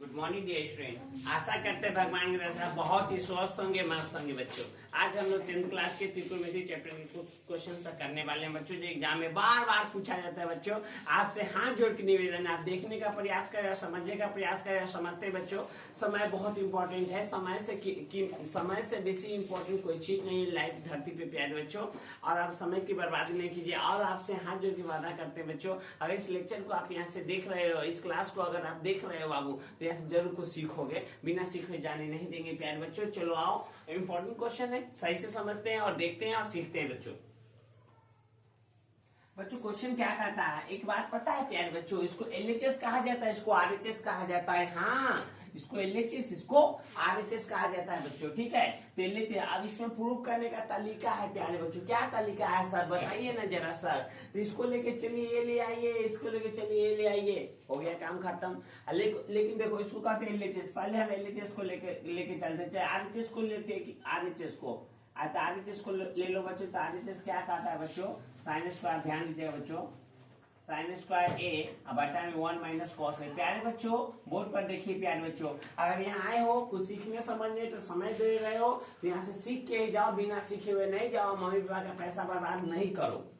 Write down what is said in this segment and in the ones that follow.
Good morning dear student. आशा करते हैं भगवान की दया से बहुत ही स्वस्थ होंगे, मस्त होंगे बच्चों। आज हम लोग 10th क्लास के त्रिकोणमिति चैप्टर के कुछ क्वेश्चन करने वाले हैं बच्चों, जो एग्जाम में बार बार पूछा जाता है बच्चों। आपसे हाथ जोड़ के निवेदन है, आप देखने का प्रयास करें और समझने का प्रयास करें। समझते हैं बच्चों, समय बहुत इंपॉर्टेंट है। समय से बेसी इंपॉर्टेंट कोई चीज नहीं है लाइफ धरती पे प्यारे बच्चों। और आप समय की बर्बादी नहीं कीजिए। और आपसे हाथ जोड़ के वादा करते हैं बच्चों, अगर इस लेक्चर को आप यहाँ से देख रहे हो, इस क्लास को अगर आप देख रहे हो बाबू, तो यहाँ से जरूर कुछ सीखोगे। बिना सीखे जाने नहीं देंगे प्यारे बच्चों। चलो आओ, इंपॉर्टेंट क्वेश्चन है, सही से समझते हैं और देखते हैं और सीखते हैं बच्चों। बच्चों क्वेश्चन क्या कहता है, एक बात पता है प्यारे बच्चों, इसको एलएचएस कहा जाता है, इसको आरएचएस कहा जाता है। हाँ, इसको एलएचएस, इसको आरएचएस कहा जाता है बच्चों, ठीक है। तो एलएचएस, अब इसमें प्रूव करने का तरीका है प्यारे बच्चों। क्या तरीका है सर, बताइए ना जरा सर। तो इसको लेके चलिए ये ले आइए, इसको लेके चलिए ये ले आइए, हो गया काम खत्म। लेकिन देखो, इसको कहते हैं एलएचएस। पहले हम एलएचएस को लेके चलते, चाहे आरएचएस को लेते, आरएचएस को आरएचएस को ले लो बच्चों। तो आरएचएस क्या कहता है बच्चों, साइन स्क्वायर, ध्यान दीजिएगा बच्चों, साइन स्क्वायर ए बटा में 1 माइनस कॉस है। प्यारे बच्चों बोर्ड पर देखिए प्यारे बच्चों, अगर यहाँ आए हो कुछ सीखने समझने तो समय दे रहे हो, तो यहाँ से सीख के जाओ, बिना सीखे हुए नहीं जाओ। मम्मी पापा का पैसा बर्बाद नहीं करो,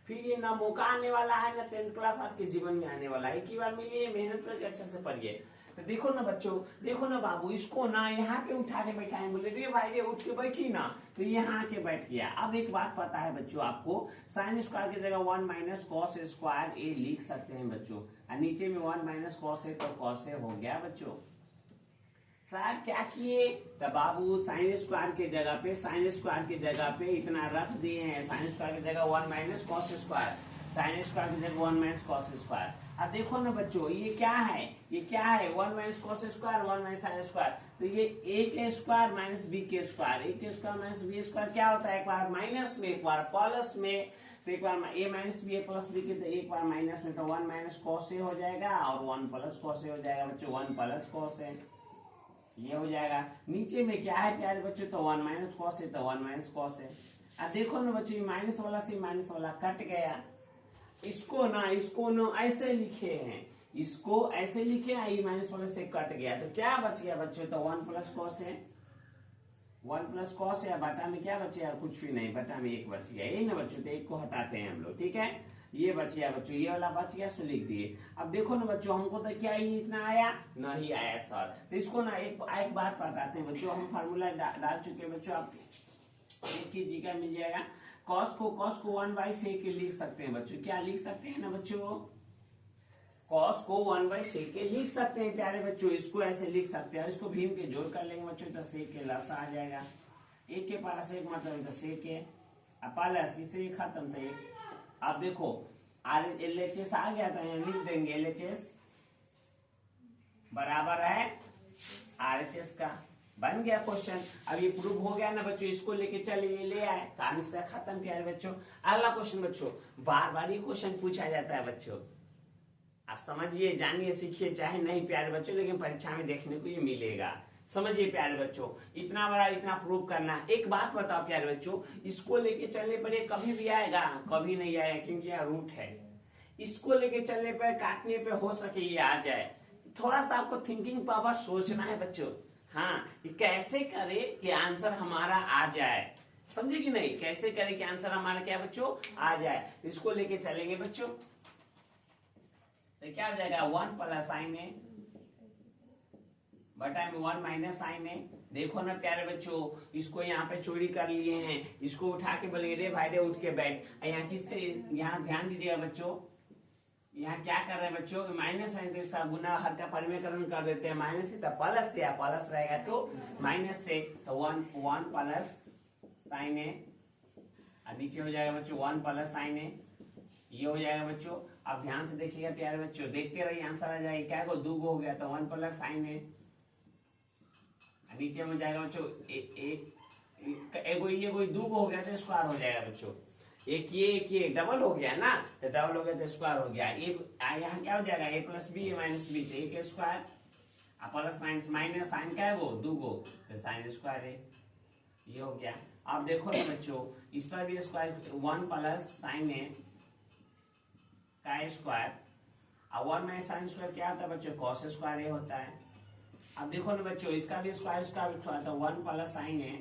फिर ये ना मौका आने वाला है ना 10th क्लास आपके जीवन में आने वाला है। एक ही बार मिली है, मेहनत करके अच्छे से पढ़िए। तो देखो ना बच्चों, देखो ना बाबू, इसको ना यहाँ पे उठा के बैठाए, बोले रे भाई रे उठ के बैठी ना, तो यहाँ आके बैठ गया। अब एक बात पता है बच्चों आपको, साइन स्क्वायर की जगह 1 माइनस कॉस स्क्वायर ए लिख सकते हैं बच्चों, और नीचे में 1 माइनस कॉस ए, तो कॉस ए हो गया बच्चों। सर क्या किए, तो बाबू साइन स्क्वायर के जगह पे, साइन स्क्वायर की जगह पे इतना रख दिए हैं। साइन स्क्वायर की जगह 1 minus cos square, sine square की जगह 1 माइनस कॉस स्क्वायर। अब देखो ना बच्चों, ये क्या है, ये क्या है, 1 minus cos square, 1 minus sine square. तो ये ए के स्क्वायर माइनस बी के स्क्वायर, ए के स्क्वायर माइनस बी स्क्वायर क्या होता है, एक बार माइनस में एक बार प्लस में। तो एक बार ए माइनस बी, ए प्लस बी के, तो एक बार माइनस में, तो 1 माइनस कॉस ए हो जाएगा और 1 प्लस कॉस ए हो जाएगा बच्चों, 1 प्लस कॉस ए, ये हो जाएगा। नीचे में क्या है प्यारे बच्चों, तो 1 माइनस कॉस है, तो 1 माइनस कॉस है। अब देखो ना बच्चों, माइनस वाला से माइनस वाला कट गया। इसको ना ऐसे लिखे हैं, इसको ऐसे लिखे, आई माइनस वाले से कट गया, तो क्या बच गया बच्चों, तो 1 प्लस कॉस है, 1 प्लस कॉस है। बटा में क्या बचेगा, कुछ भी नहीं, बटा में 1 बच गया, यही ना बच्चों। तो 1 को हटाते हैं हम लोग, ठीक है, ये बच गया बच्चों, ये वाला बच गया, सो लिख दिए। अब देखो ना बच्चों, हमको तो क्या ही इतना आया, नहीं आया सर। तो इसको ना एक बात बताते हैं बच्चों, हम फार्मूला डाल चुके हैं बच्चों, आप एक की जी का मिल जाएगा। कॉस को 1 बाई सेक लिख सकते हैं बच्चों, क्या लिख सकते हैं ना बच्चों, कॉस को 1 बाई सेक लिख सकते हैं प्यारे बच्चों। इसको ऐसे लिख सकते हैं, इसको भीम के जोड़ कर लेंगे बच्चों, तो सेक के लसा आ जाएगा। एक के पास एक मतलब तो सेक है, पालस इसे खत्म, तो एक। अब देखो एलएचएस आ गया, तो यहाँ लिख देंगे एलएचएस बराबर है आरएचएस का, बन गया क्वेश्चन। अब ये प्रूव हो गया ना बच्चों, इसको लेके चलिए ले आए, काम इसका खत्म प्यारे बच्चों। अगला क्वेश्चन बच्चों, बार बार ये क्वेश्चन पूछा जाता है बच्चों, आप समझिए, जानिए, सीखिए, चाहे नहीं प्यारे बच्चों, लेकिन परीक्षा में देखने को ये मिलेगा। समझिए प्यारे बच्चों, इतना बड़ा इतना प्रूव करना। एक बात बताओ प्यारे बच्चों, इसको लेके चलने पर ये कभी भी आएगा, कभी नहीं आएगा, क्योंकि यह रूट है। इसको लेके चलने पर, काटने पे हो सके ये आ जाए। थोड़ा सा आपको थिंकिंग पावर सोचना है बच्चों। हाँ, कैसे करे कि आंसर हमारा आ जाए, समझे कि नहीं, कैसे करे कि आंसर हमारा क्या बच्चों आ जाए। इसको लेके चलेंगे बच्चों, तो क्या हो जाएगा, 1 प्लस साइन ए बटा में 1 माइनस साइन ए। देखो ना प्यारे बच्चों, इसको यहाँ पे चोरी कर लिए हैं, इसको उठा के बोलेंगे रे भाई रे उठ के बैठ। यहाँ किससे, यहाँ ध्यान दीजिएगा बच्चों, यहाँ क्या कर रहे हैं बच्चों, माइनस है तो इसका गुना हर का परिमेयकरण कर देते हैं, माइनस से तो प्लस से, प्लस रहेगा तो माइनस से, तो 1 प्लस साइन ए, नीचे हो जाएगा बच्चों 1 प्लस साइन ए, ये हो जाएगा बच्चों। अब ध्यान से देखिएगा प्यारे बच्चों, देखते रहिए, आंसर आ जाएगा। क्या को 2 हो गया, तो 1 प्लस साइन ए, नीचे में जाएगा बच्चों ये कोई 2 हो गया तो स्क्वायर हो जाएगा बच्चों। एक ये डबल हो गया ना, तो डबल हो गया तो स्क्वायर हो गया। यहाँ क्या हो जाएगा, A plus B minus B, तो ए के square, plus minus minus sine क्या है वो 2 तो साइन स्क्वायर है, ये हो गया। अब देखो ना बच्चों, इस पर भी स्क्वायर, 1 प्लस साइन ए का स्क्वायर, और 1 माइनस साइन स्क्वायर क्या होता है बच्चों, कॉस स्क्वायर ए होता है। अब देखो ना बच्चों, इसका भी स्क्वायर, इसका भी स्क्वायर, तो 1 प्लस साइन है,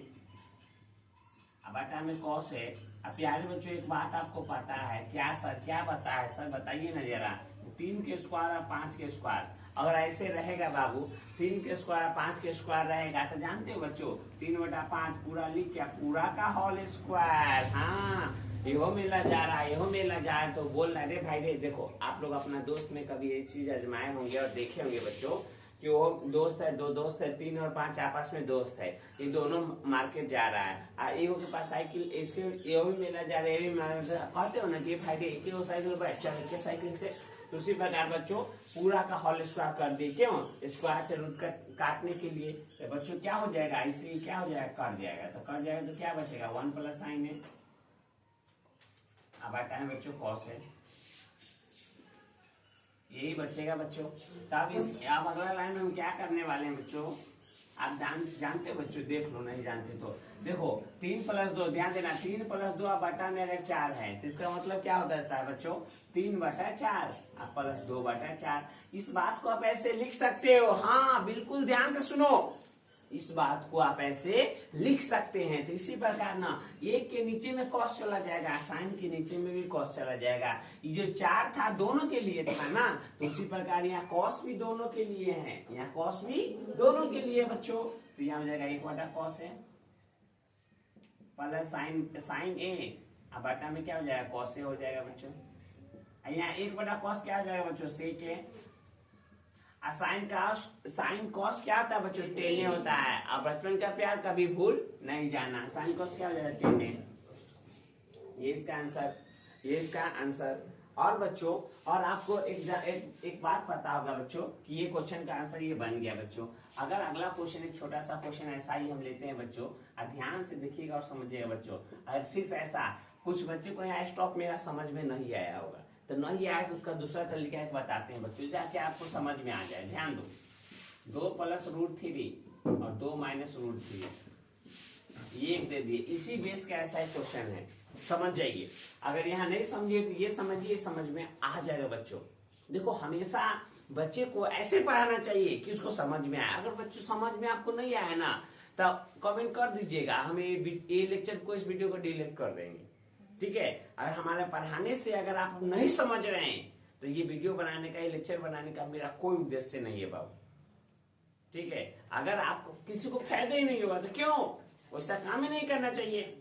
अब बटा में कॉस है। अब प्यारे बच्चों एक बात आपको पता है क्या सर, क्या पता है सर, बताइए ना जरा। 3 के स्क्वायर और 5 के स्क्वायर अगर ऐसे रहेगा बाबू, 3 के स्क्वायर और 5 के स्क्वायर रहेगा तो जानते हो बच्चों 3/5 पूरा लिख क्या, पूरा का होल स्क्वायर। हाँ, यहो मिला जा रहा है, यहो मिला जा रहा है, तो बोल रहा है भाई रे देखो, आप लोग अपना दोस्त में कभी ये चीज आजमाए होंगे और देखे होंगे बच्चों कि वो दोस्त है, 2 दोस्त है, 3 और 5 आपस में दोस्त है, ये दोनों मार्केट जा रहा है, एगो के पास साइकिल, इसके ये भी मिला जा रहा है, ये भी कहते हो ना कि भाई एक ही साइकिल पर अच्छा बच्चे साइकिल से। तो उसी प्रकार बच्चों पूरा का होल स्क्वायर कर दिए, क्यों, स्क्वायर से रूट काटने के लिए। तो बच्चों क्या हो जाएगा, इससे क्या हो जाएगा, कट जाएगा, तो कट जाएगा तो क्या बचेगा, 1 प्लस साइन है, अब हटा है बच्चों कॉस है, यही बचेगा बच्चों। तब अब अगला लाइन में हम क्या करने वाले हैं बच्चों, आप जानते हो बच्चों, देख लो, नहीं जानते तो देखो 3 + 2, ध्यान देना 3 + 2 अब बटा मेरा 4 है, तो इसका मतलब क्या हो जाता है बच्चों 3/4 अब प्लस 2/4। इस बात को आप ऐसे लिख सकते हो, हाँ बिल्कुल ध्यान से सुनो, इस बात को आप ऐसे लिख सकते हैं। तो इसी प्रकार ना 1 के नीचे में कॉस चला जाएगा, साइन के नीचे में भी कॉस चला जाएगा। ये जो 4 था दोनों के लिए था ना, तो उसी प्रकार यहाँ कॉस भी दोनों के लिए है, यहाँ कॉस भी दोनों के लिए बच्चों। तो यहाँ हो जाएगा 1/cos है प्लस साइन ए, अब बटा में क्या हो जाएगा कॉस ए हो जाएगा बच्चों। यहाँ 1/cos क्या हो जाएगा बच्चों, सेक है। साइन कॉस क्या होता है बच्चों, टेने होता है। अब बचपन का प्यार कभी भूल नहीं जाना, साइन कॉस क्या हो जाएगा, टेने। ये इसका आंसर, ये इसका आंसर। और बच्चों और आपको एक बात पता होगा बच्चों कि ये क्वेश्चन का आंसर ये बन गया बच्चों। अगर अगला क्वेश्चन एक छोटा सा क्वेश्चन ऐसा ही हम लेते हैं बच्चों, ध्यान से देखिएगा और समझिएगा बच्चों। अगर सिर्फ ऐसा कुछ बच्चे को यहाँ स्टॉप मेरा समझ में नहीं आया होगा, तो नहीं आया तो उसका दूसरा तरीका एक बताते हैं बच्चों, जाके आपको समझ में आ जाए। ध्यान दो, 2 + √3 और 2 - √3 ये एक दे दिए, इसी बेस का ऐसा एक क्वेश्चन है, समझ जाइए। अगर यहाँ नहीं समझिए तो ये समझिए, समझ में आ जाएगा बच्चों। देखो हमेशा बच्चे को ऐसे पढ़ाना चाहिए कि उसको समझ में आए। अगर बच्चों समझ में आपको नहीं आया ना, तब कमेंट कर दीजिएगा, हमें ये लेक्चर को, इस वीडियो को डिलीट कर देंगे, ठीक है। अगर हमारे पढ़ाने से अगर आप नहीं समझ रहे हैं तो ये वीडियो बनाने का, ये लेक्चर बनाने का मेरा कोई उद्देश्य नहीं है बाबू, ठीक है। अगर आपको किसी को फायदा ही नहीं होगा तो क्यों, वैसा काम ही नहीं करना चाहिए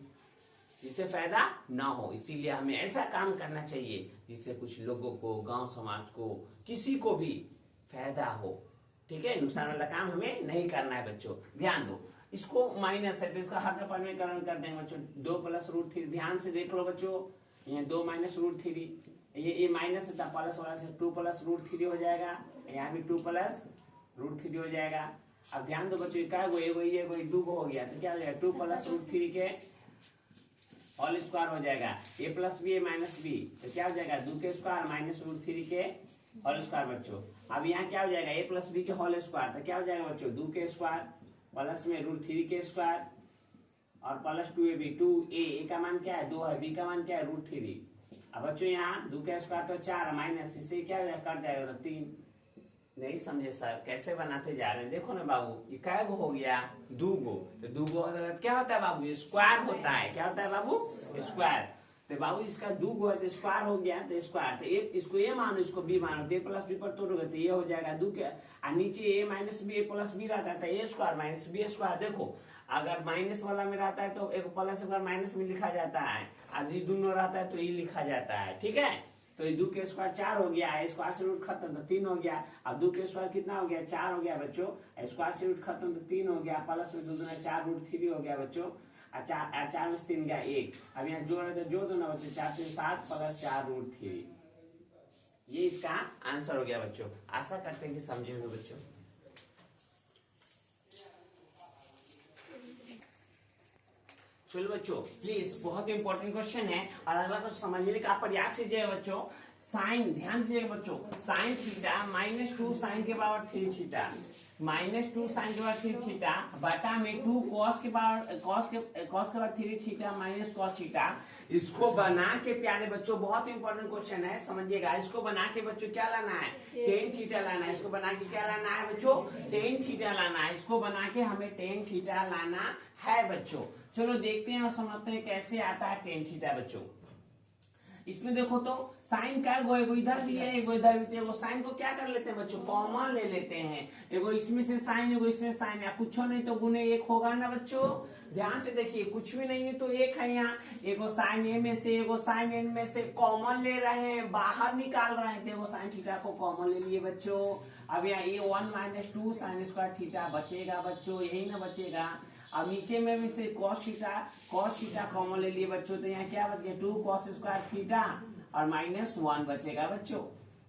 जिससे फायदा ना हो। इसीलिए हमें ऐसा काम करना चाहिए जिससे कुछ लोगों को, गांव समाज को, किसी को भी फायदा हो, ठीक है। नुकसान वाला काम हमें नहीं करना है बच्चों, ध्यान दो। इसको माइनस है तो इसका हर परिमेयकरण कर देंगे बच्चों, 2 + √3, ध्यान से देख लो बच्चों, ये 2 - √3, ये माइनस था, प्लस वाला से 2 + √3 हो जाएगा, यहाँ भी 2 + √3 हो जाएगा। अब ध्यान दो बच्चों, क्या ये 2 हो गया, तो क्या हो जाएगा 2 + √3 के होल स्क्वायर हो जाएगा, a + b -b, तो क्या हो जाएगा 2 के स्क्वायर - √3 के होल स्क्वायर बच्चों। अब यहाँ क्या हो जाएगा a + b के होल स्क्वायर, तो क्या हो जाएगा बच्चों 2 के स्क्वायर प्लस में √3 के स्क्वायर और प्लस 2ab, 2a का मान क्या है 2 है, b का मान क्या है √3। अब बच्चों यहाँ 2 का स्क्वायर तो 4 माइनस, इससे क्या हो जाएगा, कट जाएगा तो 3। नहीं समझे सर, कैसे बनाते जा रहे हैं, देखो ना बाबू, ये कै गो हो गया, 2 गो, तो 2 गो क्या होता है बाबू, स्क्वायर होता है, क्या होता है बाबू, स्क्वायर। तो बाबू इसका 2 गो है तो स्क्वायर हो गया, तो स्क्वायर, तो इसको ए मानो, इसको बी मानो, तो a + b पर तोड़ोगे तो ये हो जाएगा 2 के, और नीचे a - b, a + b रहता है तो a² - b²। देखो अगर माइनस वाला में रहता है तो एक प्लस एक बार माइनस में लिखा जाता है, और ये दोनों रहता है तो ये लिखा जाता है, ठीक है। तो 2 के स्क्वायर 4 हो गया, स्क्वायर से रूट खत्म तो 3 हो गया। अब 2 के स्क्वायर कितना हो गया, 4 हो गया बच्चों, स्क्वायर से रूट खत्म तो 3 हो गया, प्लस में 2 × 4 √3 हो गया बच्चों, 4 में 3 गया 1। अब यहाँ जोड़ तो जोड़ दो ना बच्चों, 4 × 3 = 7 प्लस 4 √3, ये इसका आंसर हो गया बच्चों। आशा करते हैं कि समझे होंगे बच्चों। चलो बच्चों प्लीज, बहुत इंपॉर्टेंट क्वेश्चन है और अगला को समझने का प्रयास कीजिए बच्चों। साइन, ध्यान दीजिएगा बच्चों, साइन थीटा -2 साइन के पावर 3 थीटा, -2 साइन के पावर 3 थीटा बटा में 2 कॉस के power 3 theta minus cos theta, इसको बना के प्यारे बच्चों, बहुत इंपॉर्टेंट क्वेश्चन है, समझिएगा। इसको बना के बच्चों क्या लाना है, टेन थीटा लाना है। इसको बना के क्या लाना है बच्चों, टेन थीटा लाना है। इसको बना के हमें टेन थीटा लाना है बच्चों। चलो देखते हैं और समझते हैं कैसे आता है टेन थीटा बच्चों। इसमें देखो तो साइन का एगो इधर भी है, एगो इधर भी है। एगो साइन को क्या कर लेते हैं बच्चों, कॉमन ले लेते हैं। एगो इसमें से साइन, एगो इसमें साइन, या कुछ नहीं तो गुने एक होगा ना बच्चों। ध्यान से देखिए, कुछ भी नहीं है तो एक है यहाँ। एगो साइन ए में से, एगो साइन एन में से कॉमन ले रहे हैं, बाहर निकाल रहे हैं। तो एगो साइन थीटा को कॉमन ले लिए बच्चों। अब यहाँ ये 1 - 2 साइन स्क्वायर थीटा बचेगा बच्चों, यही ना बचेगा। अब नीचे में भी से कॉस थीटा कॉमन ले लिए बच्चों। तो यहाँ क्या बच गया, 2 cos स्क्वायर थीटा और -1 बचेगा बच्चों।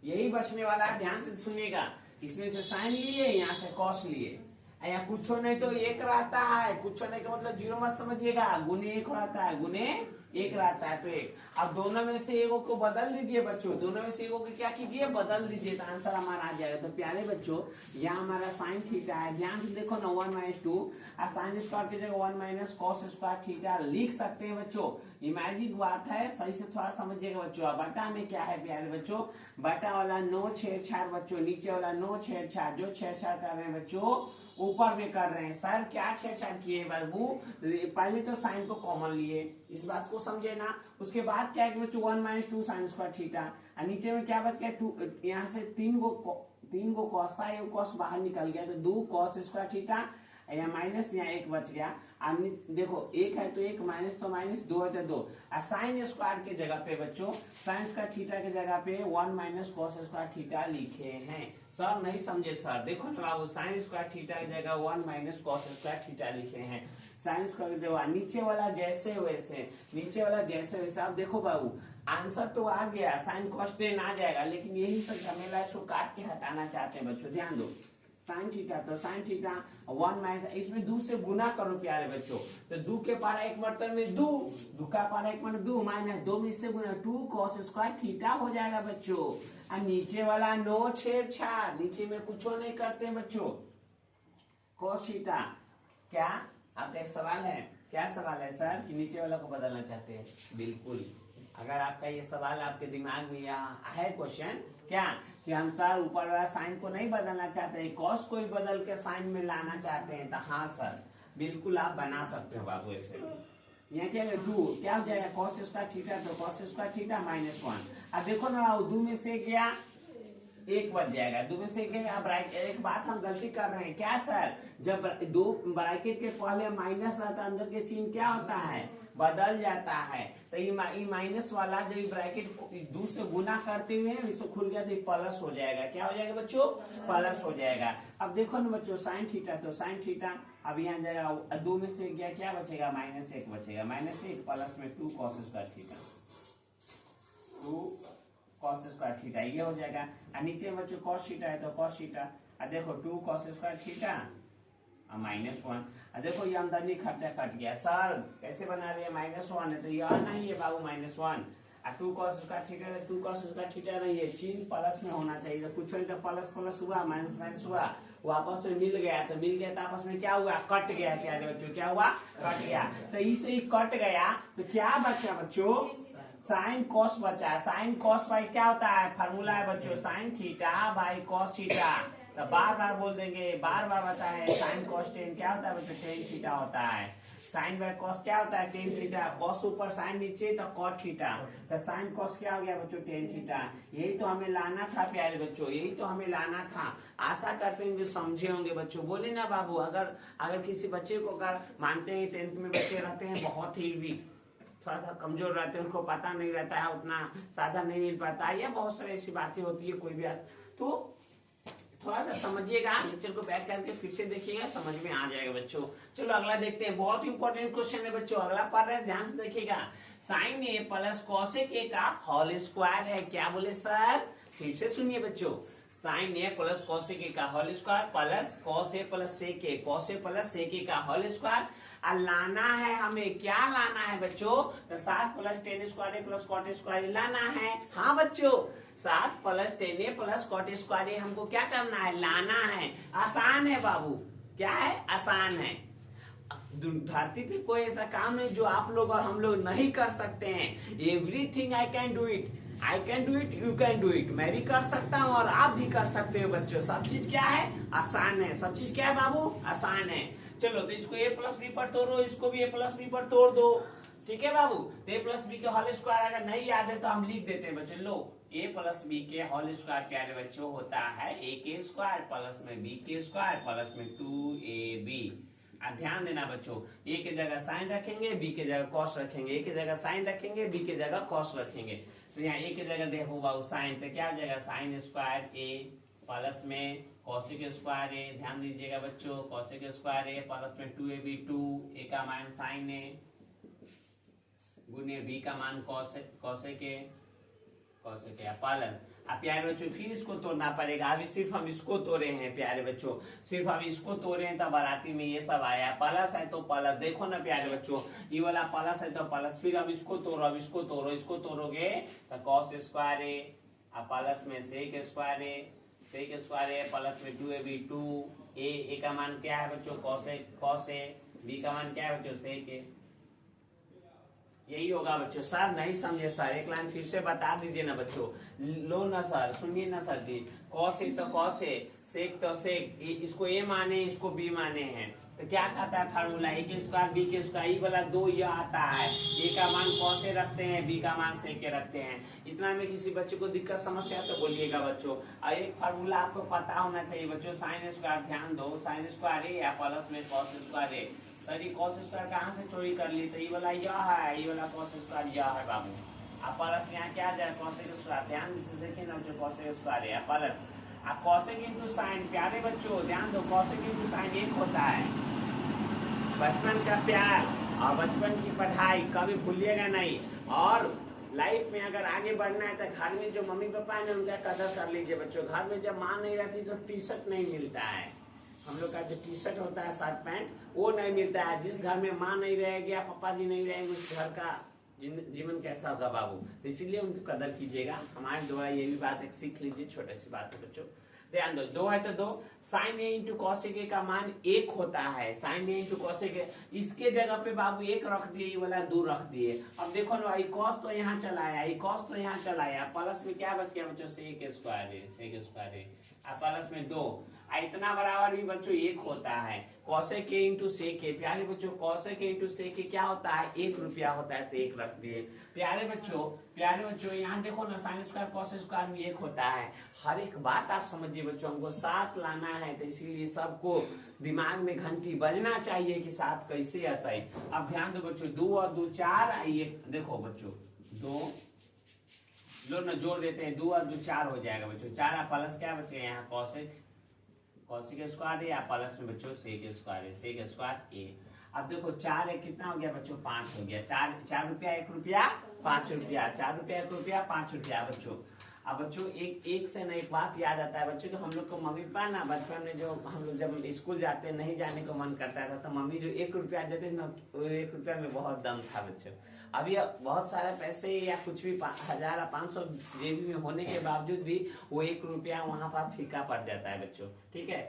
यही बचने वाला है, ध्यान से सुनिएगा। इसमें से साइन लिए, यहाँ से कॉस लिए। यहाँ कुछ नहीं तो एक रहता है, कुछ नहीं का मतलब जीरो मत समझिएगा, गुने एक रहता है, गुने एक रहता है तो एक। अब दोनों में से एगो को बदल दीजिए बच्चों, दोनों में से एगो को क्या कीजिए, बदल दीजिए, तो आंसर हमारा आ जाएगा। तो प्यारे बच्चों, यहाँ हमारा साइन थीटा है। ध्यान से देखो ना, 1 - 2 और साइन स्क्वायर की जगह 1 - cos स्क्वायर थीटा लिख सकते हैं बच्चों। इमेजिन बात है, सही से थोड़ा समझिएगा बच्चों। अब बटा में क्या है प्यारे बच्चों, बटा वाला नो छेड़छाड़ बच्चों, नीचे वाला नो छेड़छाड़। जो छेड़छाड़ कर रहे हैं बच्चों ऊपर में कर रहे हैं। सर क्या छेड़छाड़ किए बाबू, पहले तो साइन को कॉमन लिए, इस बात को समझे ना। उसके बाद क्या है बच्चों, 1 - 2 साइन स्क्वायर थीटा, और नीचे में क्या बच गया 2, यहाँ से 3 गो कॉस था, एक कॉस बाहर निकल गया तो 2 cos स्क्वायर थीटा, यहाँ माइनस, यहाँ एक बच गया। अब देखो एक है तो एक, माइनस तो माइनस, 2 है तो 2। और साइन स्क्वायर के जगह पे बच्चों, साइन स्क्वायर थीटा के जगह पे 1 - cos स्क्वायर थीटा लिखे हैं। सर नहीं समझे सर, देखो ना बाबू, साइन स्क्वायर थीटा की जगह 1 - cos स्क्वायर थीटा लिखे हैं। साइन स्क्वायर की जगह नीचे वाला जैसे वैसे, नीचे वाला जैसे वैसे। अब देखो बाबू, आंसर तो आ गया, साइन cos tan आ जाएगा, लेकिन यही सब झमेला इसको काट के हटाना चाहते हैं बच्चों। ध्यान दो, साइन थीटा तो साइन थीटा 1 - इसमें 2 से गुना करो प्यारे बच्चों। तो 2 के पारा एक बर्तन में 2, 2 का पारा एक में 2, -2 में इससे गुना 2 cos स्क्वायर थीटा हो जाएगा बच्चों। और नीचे वाला नो छेड़छाड़, नीचे में कुछ नहीं करते बच्चों, cos थीटा। क्या आपका एक सवाल है, क्या सवाल है सर, कि नीचे वाला को बदलना चाहते हैं? बिल्कुल, अगर आपका ये सवाल आपके दिमाग में यहाँ है क्वेश्चन, क्या कि हम सर ऊपर वाला साइन को नहीं बदलना चाहते हैं, कॉस को ही बदल के साइन में लाना चाहते हैं, तो हाँ सर बिल्कुल आप बना सकते हो बाबू ऐसे। यहाँ क्या है 2, क्या हो जाएगा cos स्क्वायर थीटा, तो cos स्क्वायर थीटा -1। अब देखो ना बाबू, 2 में से गया एक बच जाएगा, 2 में से एक बात हम गलती कर रहे हैं क्या सर, जब 2 ब्रैकेट के पहले माइनस रहता है, अंदर के चिन्ह क्या होता है, बदल जाता है। तो ये माइनस वाला जब ब्रैकेट 2 से गुना करते हुए इसको खुल गया तो प्लस हो जाएगा। क्या हो जाएगा बच्चों, प्लस हो जाएगा। अब देखो ना बच्चों, साइन थीटा तो साइन थीटा, अब यहाँ जाएगा 2 में से गया, क्या बचेगा, -1 बचेगा, -1 प्लस में 2 cos square theta, 2 cos square theta, ये हो जाएगा। और नीचे बच्चों cos थीटा है तो cos थीटा, और देखो 2 cos स्क्वायर थीटा और -1। देखो ये आमदनी खर्चा कट गया। सर कैसे बना रहे हैं, -1 है तो ये नहीं है बाबू, -1 और 2 cos square theta, 2 cos square theta नहीं है, चिन्ह प्लस में होना चाहिए। तो कुछ तो प्लस प्लस हुआ, माइनस माइनस हुआ, वो आपस में मिल गया, तो मिल गया तो आपस में क्या हुआ, कट गया। क्या बच्चों, क्या हुआ, कट गया। तो इसे ही कट गया तो क्या बचा बच्चों, साइन कॉस बचा। साइन कॉस बाई क्या होता है, फार्मूला है बच्चों, sign theta by cos theta. तो बार बार बोल देंगे, बार बार बता है, साइन कॉस टेन क्या होता है बच्चों, टेन थीटा होता है। साइन बाय कॉस क्या होता है, टेन थीटा, कॉस ऊपर साइन नीचे तो कॉट थीटा, तो साइन कॉस क्या हो गया बच्चों, टेन थीटा। यही तो हमें लाना था प्यारे बच्चों, यही तो हमें लाना था। आशा करते हैं कि समझे होंगे बच्चों। बोले ना बाबू, अगर किसी बच्चे को अगर मानते हैं 10th में बच्चे रहते हैं बहुत ही वीक, थोड़ा सा कमजोर रहते हैं, उनको पता नहीं रहता है, उतना साधन नहीं मिल पाता है, या बहुत सारी ऐसी बातें होती है, कोई भी तो थोड़ा सा समझिएगा, लेक्चर को बैक करके फिर से देखिएगा, समझ में आ जाएगा बच्चों। चलो अगला देखते हैं, बहुत इंपॉर्टेंट क्वेश्चन है बच्चों, अगला पढ़ रहे हैं, ध्यान से देखिएगा। Sine A plus cosec A का होल स्क्वायर है, क्या बोले सर, फिर से सुनिए बच्चों, sine A plus cosec A का whole square plus cos A plus sec A, cos A plus sec A का होल स्क्वायर। और लाना है हमें, क्या लाना है बच्चों, तो 7 + tan स्क्वायर ए प्लस कॉट स्क्वायर लाना है। हाँ बच्चों, 7 + tan ए प्लस कॉट स्क्वायर हमको क्या करना है, लाना है। आसान है बाबू, क्या है, आसान है। धरती पे कोई ऐसा काम नहीं जो आप लोग और हम लोग नहीं कर सकते हैं। Everything I can do it, I can do it, you can do it. मैं भी कर सकता हूँ और आप भी कर सकते हो बच्चों। सब चीज क्या है? आसान है। सब चीज क्या है बाबू? आसान है। चलो तो इसको a प्लस बी पर तोड़ो, इसको भी a प्लस बी पर तोड़ दो। ठीक है बाबू? तो a प्लस बी के होल स्क्वायर अगर नहीं याद है तो हम लिख देते हैं बच्चों। लो, a प्लस बी के होल स्क्वायर प्यारे बच्चों होता है a के स्क्वायर प्लस में b के स्क्वायर प्लस में 2ab। ध्यान देना बच्चों, a के जगह साइन रखेंगे, b के जगह कॉस रखेंगे। a के जगह साइन रखेंगे, b के जगह कॉस रखेंगे। तो यहाँ a के जगह देखो बाबू साइन, तो क्या हो जाएगा? साइन स्क्वायर a प्लस में कॉसेक स्क्वायर ए। ध्यान दीजिएगा बच्चों, कॉसेक स्क्वायर ए प्लस में 2ab, 2a का मान साइन ए गुने b का मान कॉसेक ए प्लस। अब प्यारे बच्चों फिर इसको तोड़ना पड़ेगा। अभी सिर्फ हम इसको तोड़े हैं प्यारे बच्चों, सिर्फ हम इसको तोड़े हैं तो बाराती में ये सब आया। प्लस है तो प्लस, देखो ना प्यारे बच्चों, ये वाला प्लस है तो प्लस। फिर अब इसको तोड़ो, अब इसको तोड़ो, इसको तोड़ोगे तो कॉस स्क्वायर ए प्लस में सेक स्क्वायर ए प्लस में 2ab, 2a का मान क्या है बच्चों? कॉस ए, b का मान क्या है बच्चों? सेक ए। यही होगा बच्चों। सर नहीं समझे सर, एक लाइन फिर से बता दीजिए ना बच्चों। लो ना सर, सुनिए ना सर जी। कॉस ए तो कॉस ए, सेक तो सेक, इसको ए माने, इसको बी माने हैं, तो क्या कहता है फार्मूला? ए के स्क्वायर बी के स्क्वायर, ये वाला 2 ये आता है। ए का मान कॉस ए रखते हैं, बी का मान सेक ए रखते हैं। इतना में किसी बच्चे को दिक्कत समस्या तो बोलिएगा बच्चों। और एक फार्मूला आपको पता होना चाहिए बच्चों, साइन स्क्वायर। ध्यान दो, साइन स्क्वायर ए या प्लस में कॉस स्क्वायर ए। सर ये कॉस स्क्वायर कहाँ से चोरी कर ली? तो ये वाला यह है, ये वाला कॉस स्क्वायर यह है बाबू। अब प्लस यहाँ क्या जाए? Cosec square. ध्यान से देखिए ना जो कॉसेक स्क्वायर है प्लस। अब कॉसेक इंटू साइन, प्यारे बच्चों ध्यान दो, कॉसेक इंटू साइन एक होता है। बचपन का प्यार और बचपन की पढ़ाई कभी भूलिएगा नहीं। और लाइफ में अगर आगे बढ़ना है तो घर में जो मम्मी पापा है उनका कदर कर लीजिए बच्चों। घर में जब माँ नहीं रहती तो टी शर्ट नहीं मिलता है, हम लोग का जो टी शर्ट होता है, शर्ट पैंट, वो नहीं मिलता है। जिस घर में माँ नहीं रहेगी या पापा जी नहीं रहेंगे, उस घर का जीवन कैसा होगा बाबू? तो इसीलिए उनकी कदर कीजिएगा। हमारे द्वारा ये भी बात एक सीख लीजिए, छोटी सी बात है बच्चों। ध्यान दो, 2 है तो 2, sine A into cosec A का मान 1 होता है। Sine A into cosec A, इसके जगह पे बाबू 1 रख दिए, ये वाला 2 रख दिए। अब देखो ना भाई, कॉस तो यहाँ चला आया, ये कॉस तो यहाँ चला आया, प्लस में क्या बच गया बच्चों? सेक स्क्वायर है प्लस में 2। इतना बराबर भी बच्चों 1 होता है। कॉसेक ए इंटू सेक ए, प्यारे बच्चों कॉसेक ए इंटू सेक ए क्या होता है? 1 रुपया होता है, तो 1 रख दिए। प्यारे बच्चों यहाँ देखो ना, साइन स्क्वायर कॉस स्क्वायर में 1 होता है। हर एक बात आप समझिए बच्चों, हमको साथ लाना है, तो इसीलिए सबको दिमाग में घंटी बजना चाहिए कि साथ कैसे आता है। अब ध्यान दो बच्चों, 2 और 2 4, आइए देखो बच्चों, 2 लो ना जोड़ देते हैं, 2 और 2 4 हो जाएगा बच्चों। 4 प्लस क्या बचे यहाँ? कॉसेक स्क्वायर है या प्लस में बच्चों सेक स्क्वायर ए। अब देखो 4 है, कितना हो गया बच्चों? 5 हो गया। 4 रुपया 1 रुपया 5 रुपया, 4 रुपया 1 रुपया 5 रुपया बच्चों। अब बच्चों एक से ना एक बात याद आता है बच्चों, कि हम लोग को मम्मी पापा ना बचपन में जो हम लोग जब स्कूल जाते नहीं जाने को मन करता था, तो मम्मी जो 1 रुपया देते ना, 1 रुपया में बहुत दम था बच्चों। अभी बहुत सारे पैसे या कुछ भी 1000 या 500 जेबी में होने के बावजूद भी वो 1 रुपया वहां पर फीका पड़ जाता है बच्चों। ठीक है,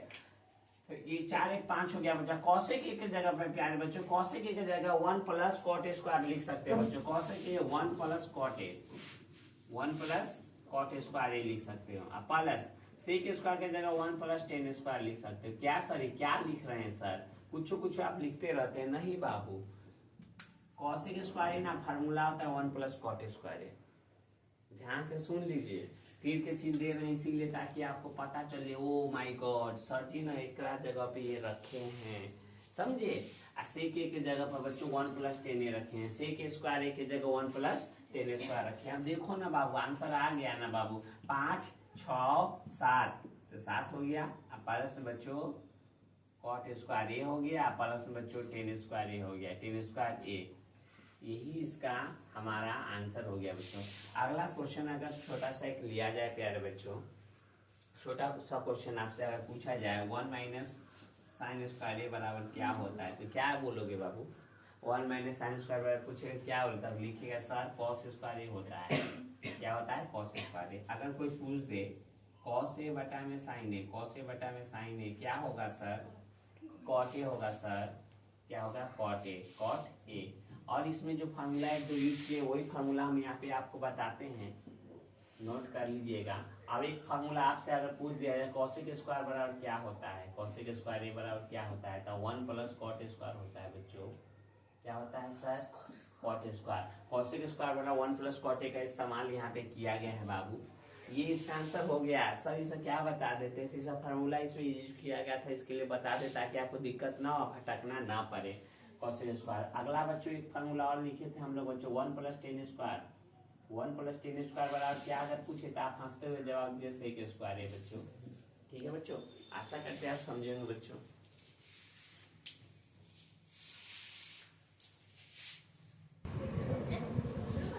तो ये 4 1 5 हो गया बच्चा। कॉसेक ए के जगह पर प्यारे बच्चों, कॉसेक ए के जगह 1 प्लस कॉट ए स्क्वायर लिख सकते हैं बच्चों। Cosec A 1 plus cot A, 1 plus cot square A लिख सकते हो। अब प्लस सेक स्क्वायर के जगह 1 प्लस टेन स्क्वायर लिख सकते हो। क्या सर ये क्या लिख रहे हैं सर? कुछ आप लिखते रहते हैं। नहीं बाबू, कॉसेक स्क्वायर ना फार्मूला होता है 1 प्लस कॉट स्क्वायर ए। ध्यान से सुन लीजिए, तीर के चिन्ह दे रहे हैं इसीलिए ताकि आपको पता चले। ओ माय गॉड, सर जी ना एक जगह पे ये रखे हैं, समझे? सेक ए के जगह पर बच्चों 1 प्लस 10 ए रखे हैं, सेक स्क्वायर ए के जगह 1 प्लस 10 स्क्वायर रखे हैं। अब देखो ना बाबू, आंसर आ गया ना बाबू, 5 6 7, तो 7 हो गया। अब प्लस में बच्चों कॉट स्क्वायर ए हो गया, प्लस में बच्चों 10 स्क्वायर ए हो गया, 10 स्क्वायर ए। यही इसका हमारा आंसर हो गया बच्चों। अगला क्वेश्चन अगर छोटा सा एक लिया जाए प्यारे बच्चों, छोटा सा क्वेश्चन आपसे अगर पूछा जाए 1 माइनस साइन स्क्वायर ए बराबर क्या होता है, तो क्या बोलोगे बाबू? 1 माइनस साइन स्क्वायर बराबर पूछेगा क्या होता है? लिखिएगा सर कॉस स्क्वायर ए होता है। क्या होता है? कॉस स्क्वायर ए। अगर कोई पूछ दे कॉस ए बटा में साइन ए, कॉस ए बटा में साइन ए क्या होगा सर? कॉट ए होगा सर। क्या होगा कॉट ए। और इसमें जो फार्मूला है जो यूज किए वही फार्मूला हम यहाँ पे आपको बताते हैं, नोट कर लीजिएगा। अब एक फार्मूला आपसे अगर पूछ दिया जाए कॉसेक स्क्वायर बराबर क्या होता है, कॉसेक स्क्वायर ए बराबर क्या होता है, तो 1 प्लस कॉट स्क्वायर होता है बच्चों। क्या होता है sir? Cot square. Cosec square बराबर 1 प्लस कॉट ए का इस्तेमाल यहाँ पे किया गया है बाबू। ये इसका आंसर हो गया। सर इसे क्या बता देते थे, इसका फार्मूला इसमें यूज किया गया था, इसके लिए बता दे ताकि आपको दिक्कत ना हो, भटकना ना पड़े। Cosec square. अगला बच्चों एक फार्मूला और लिखे थे हम लोग बच्चों, 1 plus tan square. 1 plus tan square बराबर क्या, अगर पूछे तो आप हंसते हुए जवाब दिए सेक स्क्वायर है बच्चों। ठीक है बच्चों, आशा करते हैं आप समझेंगे बच्चों।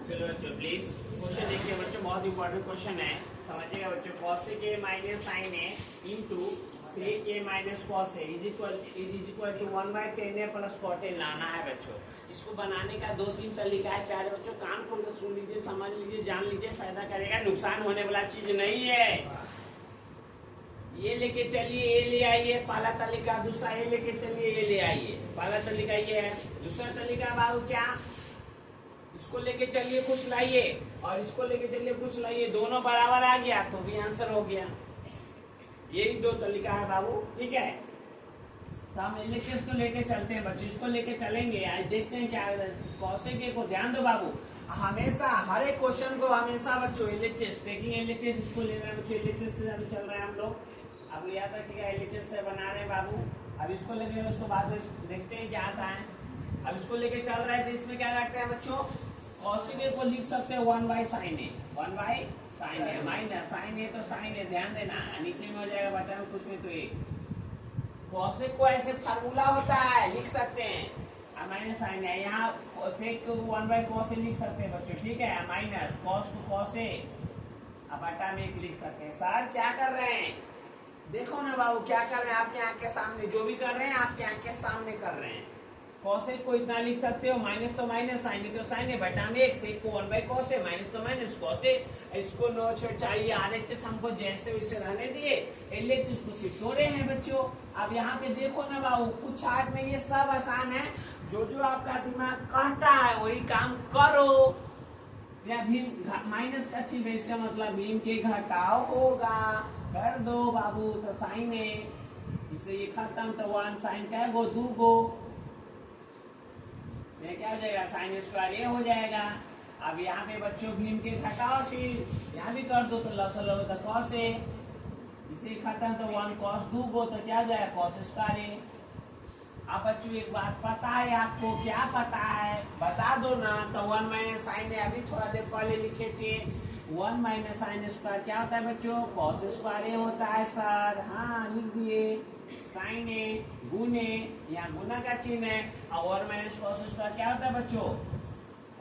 चलो बच्चों प्लीज क्वेश्चन देखिए बच्चों, बहुत इंपॉर्टेंट क्वेश्चन है, समझिएगा बच्चों। Cosec A minus sine A into sec A minus cos A is equal to 1/10 A plus cot A लाना है बच्चों। इसको बनाने का 2-3 तरीका है प्यारे बच्चों, कान खोल कर सुन लीजिए, समझ लीजिए, जान लीजिए, फायदा करेगा, नुकसान होने वाला चीज नहीं है। ये लेके चलिए, ये ले आइए, पहला तरीका। दूसरा ये लेके चलिए, ये ले आइए, पहला तरीका ये है। दूसरा तरीका बाबू क्या, इसको लेके चलिए कुछ लाइए और इसको लेके चलिए कुछ लाइए, दोनों बराबर आ गया तो भी आंसर हो गया। यही 2 तरीका है बाबू, ठीक है। तो हम एलएचएस को लेके चलते हैं बच्चों, इसको लेके चलेंगे, आज देखते हैं क्या। कॉसेक ए को ध्यान दो बाबू, हमेशा हर एक क्वेश्चन को हमेशा बच्चों एलएचएस टेकिंग एलएचएस इसको ले रहे हैं बच्चों, एलएचएस से अभी चल रहे हैं हम लोग। अब याद रखिएगा एलएचएस से बना रहे हैं बाबू। अब इसको लेके उसको बाद में देखते हैं क्या आता है। अब इसको लेके चल रहा है तो इसमें क्या रखते हैं बच्चों, कॉसेक ए को लिख सकते हैं 1/sin ए, 1/sin ए माइनस साइन ए तो साइन ए, ध्यान देना नीचे में हो जाएगा बटा में कुछ में तो एक। कॉसेक को ऐसे फार्मूला होता है, लिख सकते हैं माइनस साइन ए, यहाँ कॉसेक को 1/cos ए लिख सकते हैं बच्चों, ठीक है, माइनस कॉस को कॉस ए, अब बटा में एक लिख सकते हैं। सर क्या कर रहे हैं, देखो ना बाबू क्या कर रहे हैं, आपके आंख के सामने जो भी कर रहे हैं आपके आंख के सामने कर रहे हैं। कॉसेक को इतना लिख सकते हो, माइनस तो माइनस, साइन तो साइन है, बटा में एक, सेक को 1/cos है, माइनस तो माइनस कॉस है। इसको नो छेड़ चाहिए, आरएचएस हमको जैसे वैसे रहने दिए, एलएचएस को सिटोरे हैं बच्चों। अब यहाँ पे देखो ना बाबू, कुछ चार्ट में ये सब आसान है, जो जो आपका दिमाग कहता है वही काम करो। या भीम माइनस का चिन्ह, इसका मतलब भीम के घटाव होगा, कर दो बाबू, तो साइन है, इससे ये खत्म, तो 1 साइन का है वो 2 गो, ये क्या हो जाएगा, साइन स्क्वायर ये हो जाएगा। अब यहाँ पे बच्चों भीम के घटाव से यहाँ भी कर दो तो लसल हो तो कॉस है, इसे खत्म तो 1 cos 2 गो, तो क्या हो जाएगा कॉस स्क्वायर है। अब बच्चों एक बात पता है आपको, क्या पता है बता दो ना, तो 1 माइनस साइन है, अभी थोड़ा देर पहले लिखे थे, 1 माइनस साइन स्क्वायर क्या होता है बच्चों, कॉस स्क्वायर ए होता है सर, हाँ लिख दिए, साइन ए गुने, यहाँ गुना का चिन्ह है, और 1 माइनस कॉस स्क्वायर क्या होता है बच्चों,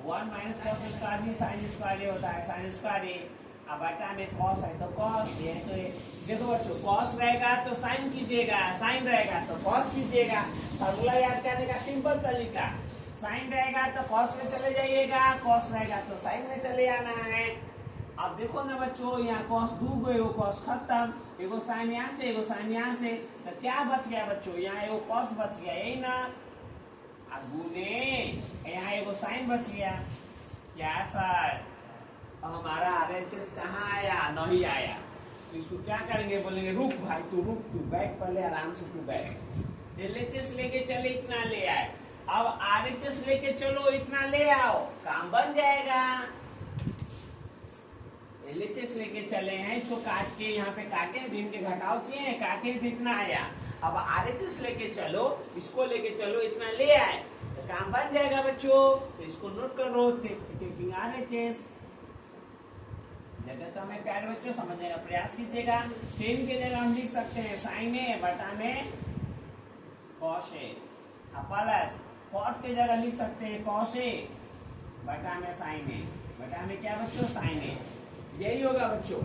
1 माइनस कॉस स्क्वायर भी साइन स्क्वायर ए होता है, साइन स्क्वायर ए, अब बटा में कॉस है तो कॉस, ये है तो ये। देखो बच्चों कॉस रहेगा तो साइन कीजिएगा, साइन रहेगा तो कॉस कीजिएगा, फॉर्मूला याद करने का सिंपल तरीका, साइन रहेगा तो कॉस में चले जाइएगा, कॉस रहेगा तो साइन में चले आना है। अब देखो ना बच्चों, यहाँ कॉस 2 गो, एगो कॉस खत्म, एगो साइन यहाँ से, एगो साइन यहाँ से, तो क्या बच गया बच्चों, यहाँ एगो कॉस बच गया, यही ना, अब गुने यहाँ एगो साइन बच गया, क्या सर, हमारा आरएचएस कहाँ आया, नहीं आया, तो इसको क्या करेंगे, बोलेंगे रुक भाई तू रुक, तू बैठ पहले आराम से, तू बैठ। एलएचएस लेके चले इतना ले आए, अब आरएचएस लेके चलो इतना ले आओ, काम बन जाएगा। एलएचएस लेके चले हैं, इसको काट के यहाँ पे काटे, भीम के घटाव किए हैं, काटे तो इतना आया। अब आरएचएस लेके चलो, इसको लेके चलो इतना ले आए, तो काम बन जाएगा बच्चों। तो इसको नोट करो, टेकिंग आरएचएस, जगह कम है प्यारे बच्चों, समझने का प्रयास कीजिएगा। 10 के जगह हम लिख सकते हैं साइन ए बटा में कॉस ए, प्लस कॉट के जगह लिख सकते हैं कॉस ए बटा में साइन ए, बटा में क्या बच्चों, साइन ए, यही होगा बच्चों,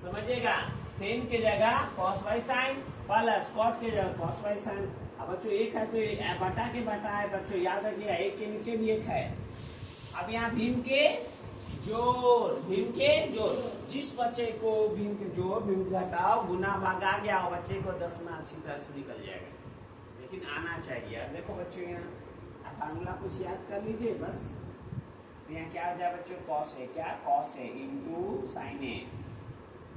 समझिएगा। 10 के जगह cos by sine plus cot के जगह कॉस बाई साइन। अब बच्चों एक है तो बटा के बटा है बच्चों, याद रखिएगा, एक के नीचे भी एक है। अब यहाँ भीम के जोड़, भीम के जोड़, जिस बच्चे को भीम के जोड़, भीम घटाओ गुना भाग आ गया, वो बच्चे को 10 में अच्छी तरह से निकल जाएगा। लेकिन आना चाहिए। अब देखो बच्चों यहाँ फार्मूला कुछ याद कर लीजिए बस। यहाँ क्या हो जाए बच्चों, कॉस है, क्या कॉस है इंटू साइन है।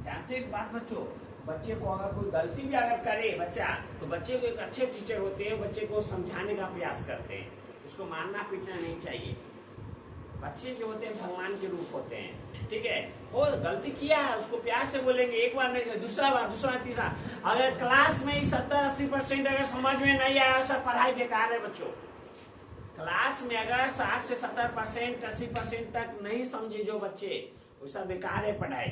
जानते एक बात बच्चों, बच्चे को अगर कोई गलती भी अगर करे बच्चा, तो बच्चे को एक अच्छे टीचर होते हैं, बच्चे को समझाने का प्रयास करते हैं, उसको मारना पीटना नहीं चाहिए। बच्चे जो होते हैं भगवान के रूप होते हैं, ठीक है। वो गलती किया है उसको प्यार से बोलेंगे, एक बार नहीं, दूसरा बार तीसरा। अगर क्लास में 70-80% अगर समझ में नहीं आया, सब पढ़ाई बेकार है बच्चों। क्लास में अगर 60 से 70%, 80% तक नहीं समझे जो बच्चे, वो सब बेकार है पढ़ाई।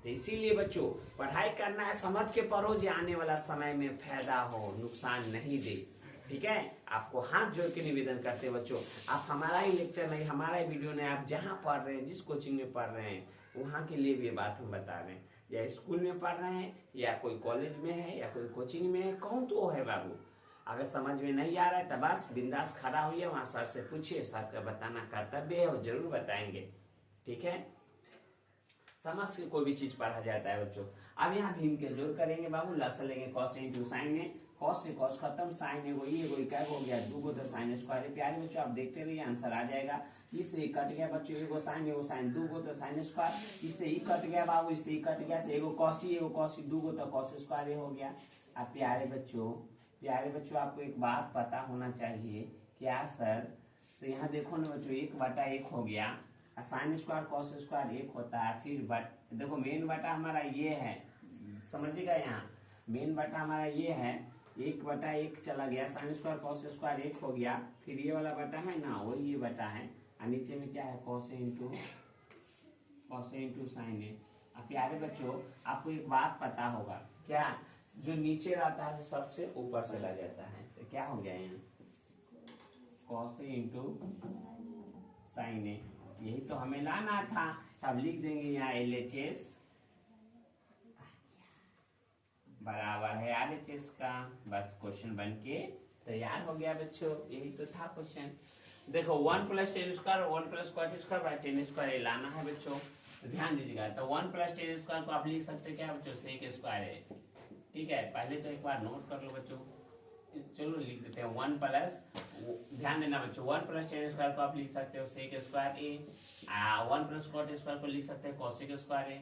तो इसीलिए बच्चों पढ़ाई करना है, समझ के पढ़ो, जो आने वाला समय में फायदा हो, नुकसान नहीं दे, ठीक है। आपको हाथ जोड़ के निवेदन करते हैं बच्चों, आप हमारा ही लेक्चर नहीं, हमारा ही वीडियो नहीं, आप जहाँ पढ़ रहे हैं, जिस कोचिंग में पढ़ रहे हैं, वहाँ के लिए भी ये बात हम बता रहे हैं। या स्कूल में पढ़ रहे हैं, या कोई कॉलेज में है, या कोई कोचिंग में है, कौन तो है बाबू। अगर समझ में नहीं आ रहा है तो बस बिंदास खड़ा होइए, वहाँ सर से पूछिए, सर का बताना कर्तव्य है, वो जरूर बताएंगे, ठीक है। समझ के कोई भी चीज पढ़ा जाता है बच्चों। अब यहाँ भीम के जोड़ करेंगे बाबू, लसन लेंगे कॉस इंटू साइन है, कॉस से कॉस खत्म, साइन है वही क्या हो गया, 2 तो साइन स्क्वायर है। प्यारे बच्चों आप देखते रहिए, आंसर आ जाएगा। इससे कट गया बच्चों, एगो साइन 2 तो साइन स्क्वायर, इससे ही कट गया बाबू, इससे ही कट गया, एगो कॉसी 2 तो कॉस स्क्वायर हो गया। अब प्यारे बच्चों आपको एक बात पता होना चाहिए, क्या सर, तो यहाँ देखो ना बच्चों, 1/1 हो गया, साइन स्क्वायर कॉस स्क्वायर 1 होता है। फिर देखो मेन बटा हमारा ये है, समझिएगा, यहाँ मेन बटा हमारा ये है, 1/1 चला गया, साइन स्क्वायर कॉस स्क्वायर 1 हो गया। फिर ये वाला बटा है ना, वही ये बटा है, और नीचे में क्या है, कॉस इंटू साइन है। अब प्यारे बच्चों आपको एक बात पता होगा, क्या, जो नीचे रहता है सबसे ऊपर चला जाता है, तो क्या हो गया यहाँ, कॉस इंटू साइन है। यही तो हमें लाना था, अब लिख देंगे यहाँ LHS बराबर है RHS का। बस क्वेश्चन बन के तैयार हो गया बच्चों, यही तो था क्वेश्चन। देखो 1 + 10 square 1 + cot square by 10 square लाना है बच्चों, ध्यान दीजिएगा। तो 1 + 10 स्क्वायर को आप लिख सकते हैं क्या बच्चों, sec स्क्वायर है, ठीक है। पहले तो एक बार नोट कर लो बच्चों, चलो लिख देते हैं 1 प्लस, ध्यान देना बच्चों, 1 + 10 स्क्वायर को आप लिख सकते हो sec स्क्वायर ए, 1 + cot स्क्वायर को लिख सकते हैं cosec स्क्वायर ए,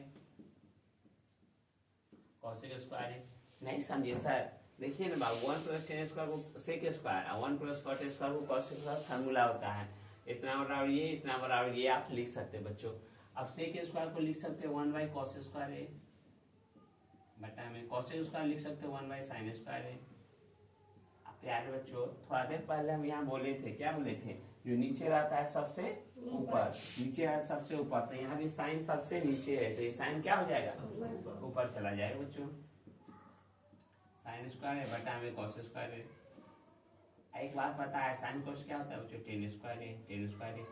cosec स्क्वायर ए। नहीं समझिए सर, देखिए ना बाबू, 1 + 10 स्क्वायर को sec स्क्वायर, 1 + cot स्क्वायर को cosec स्क्वायर, फार्मूला होता है, इतना बराबर ये, इतना बराबर ये, आप लिख सकते हैं बच्चों। अब sec स्क्वायर को लिख सकते हैं 1/cos स्क्वायर ए, बटा में cosec स्क्वायर लिख सकते हैं 1/sin स्क्वायर ए। प्यारे बच्चों थोड़ा देर पहले हम यहाँ बोले थे, क्या बोले थे, जो नीचे रहता है सबसे ऊपर, नीचे है सबसे ऊपर, तो यहाँ भी साइन सबसे नीचे है, तो ये साइन क्या हो जाएगा, ऊपर चला जाएगा बच्चों। साइन स्क्वायर है बटा में कॉस स्क्वायर है। एक बात पता है, साइन कॉस क्या होता है बच्चों, टेन स्क्वायर है।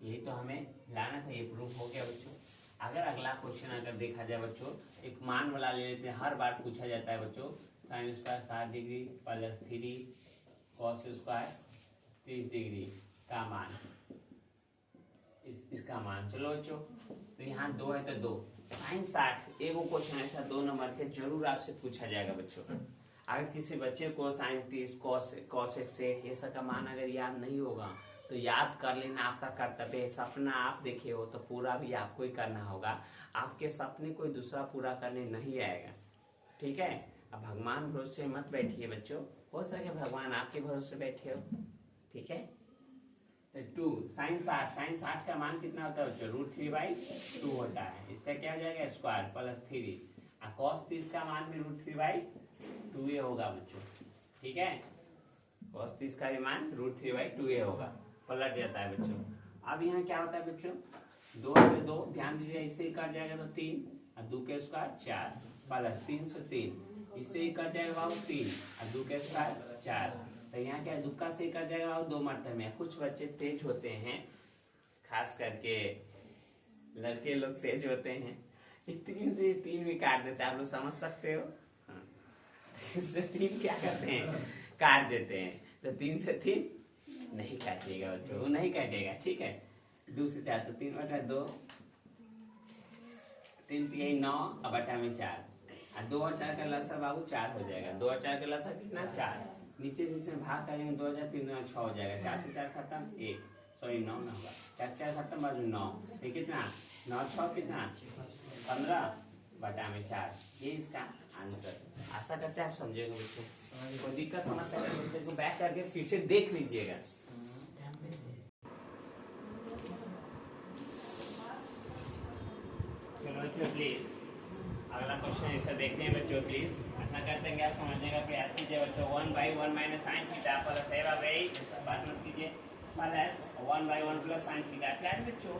यही तो हमें लाना था, ये प्रूफ हो गया बच्चों। अगर अगला क्वेश्चन अगर देखा जाए बच्चों, एक मान वाला ले लेते हैं, हर बार पूछा जाता है बच्चों, sine square 60 degree plus 3 cos square 30 degree का मान, इसका मान। चलो बच्चों, तो यहाँ 2 है तो 2 साइन 60, एगो क्वेश्चन ऐसा 2 नंबर के जरूर आपसे पूछा जाएगा बच्चों। अगर किसी बच्चे को साइन 30 कॉसेक सेक ये सब का मान अगर याद नहीं होगा, तो याद कर लेना, आपका कर्तव्य है। सपना आप देखे हो तो पूरा भी आपको ही करना होगा, आपके सपने कोई दूसरा पूरा करने नहीं आएगा, ठीक है। अब भगवान भरोसे मत बैठिए बच्चों, हो सके भगवान आपके भरोसे बैठे हो, ठीक है। तो 2 साइन 60 का मान कितना होता है बच्चों, √3/2 होता है। इसका क्या हो जाएगा, स्क्वायर प्लस 3, और cos 30 का मान भी √3/2 होगा बच्चों, ठीक है। cos 30 का भी मान √3/2 होगा, पलट जाता है बच्चों। अब यहाँ क्या होता है बच्चों, 2 से 2, ध्यान दीजिए, इससे ही कट जाएगा तो 3, और 2 के स्क्वायर 4 प्लस 3 से 3, इससे ही कट जाएगा बाबू 3, और 2 के स्क्वायर 4। तो यहाँ क्या दुक्का से कट जाएगा बाबू 2 मरतबे में। कुछ बच्चे तेज होते हैं, खास करके लड़के लोग तेज होते हैं, 3 से 3 भी काट देते हैं, आप लोग समझ सकते हो। 3 से 3 क्या करते हैं, काट देते हैं। तो 3 से 3 नहीं काटिएगा बच्चों, वो नहीं काटेगा, ठीक है। 2 से 4 तो 3/2, 3 3 9 और बटा में 4, और 2 और 4 का लसा बाबू 4 हो जाएगा। 2 और 4 का लसा कितना, 4, नीचे से इसमें भाग करेंगे 2000 3 2 6 हो जाएगा, 4 से 4 खत्म 1, सॉरी 9 ना होगा, 4 4 खत्म बाजू 9, ये कितना 9 6 कितना 15 बटा में 4, ये इसका आंसर। आशा करते हैं आप समझेंगे बच्चों, कोई दिक्कत समस्या है तो बैक करके फिर से देख लीजिएगा। चलो बच्चों प्लीज अगला क्वेश्चन इसे देखते हैं बच्चों प्लीज। ऐसा करते हैं कि आप समझने का प्रयास कीजिए बच्चों। 1/1 माइनस साइन थीटा प्लस है भाई, बात मत कीजिए, प्लस 1/1 प्लस साइन थीटा। क्या है बच्चों,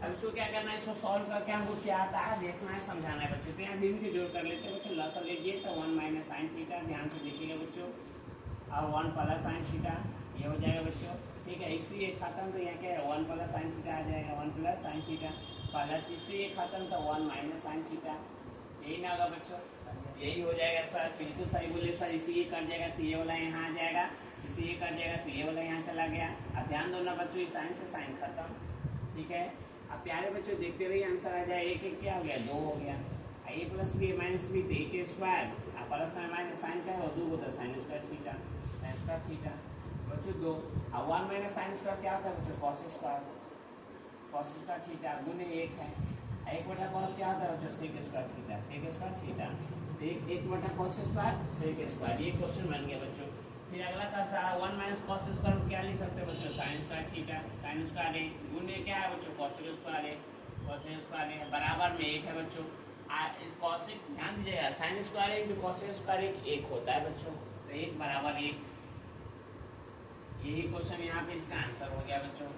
अब इसको क्या करना है, इसको सॉल्व करके हमको क्या आता है देखना है, समझाना है बच्चों। तो यहाँ भी जोड़ कर लेते हैं बच्चों, लसा लीजिए तो 1 माइनस साइन थीटा, ध्यान से देखिएगा बच्चों, और 1 प्लस साइन थीटा ये हो जाएगा बच्चों, ठीक है। इससे ये खत्म तो यहाँ क्या है 1 प्लस साइन थीटा आ जाएगा, 1 प्लस साइन थीटा प्लस इससे ये खत्म तो 1 माइनस साइन थीटा, यही ना होगा बच्चों, यही हो जाएगा सर, बिल्कुल सही बोले सर। इसी ये कट जाएगा तो ये वाला यहाँ आ जाएगा, इसी ये कट जाएगा तो ये वाला यहाँ चला गया। अब ध्यान दो ना बच्चों, इस साइन से साइन खत्म, ठीक है। अब प्यारे बच्चों देखते हुए आंसर आ जाए, एक एक क्या हो गया 2 हो गया, ए प्लस बी माइनस बी तो ए स्क्वायर, प्लस में माइनस साइन का है 2 होता है sine square theta, sign square theta बच्चों 2। अब 1 माइनस साइन स्क्वायर क्या होता है बच्चों, cos square, cos square theta गुने 1 है, 1 बटा कॉस क्या होता है बच्चों, sec square theta, sec square theta, 1 बटा कॉस स्क्वायर सेक स्क्वायर, ये क्वेश्चन बन गया बच्चों। फिर अगला का 1 माइनस कॉस स्क्वायर क्या लिख सकते हैं बच्चों, sign square theta, sine square है गुने क्या है बच्चों, कॉसेक स्क्वायर है, कॉसेक स्क्वायर है बराबर में 1 है बच्चों। कॉसेक ध्यान दीजिएगा, साइन स्क्वायर है इंटू कॉसेक स्क्वायर 1 होता है बच्चों, तो 1 बराबर 1, यही क्वेश्चन यहाँ पे इसका आंसर हो गया बच्चों।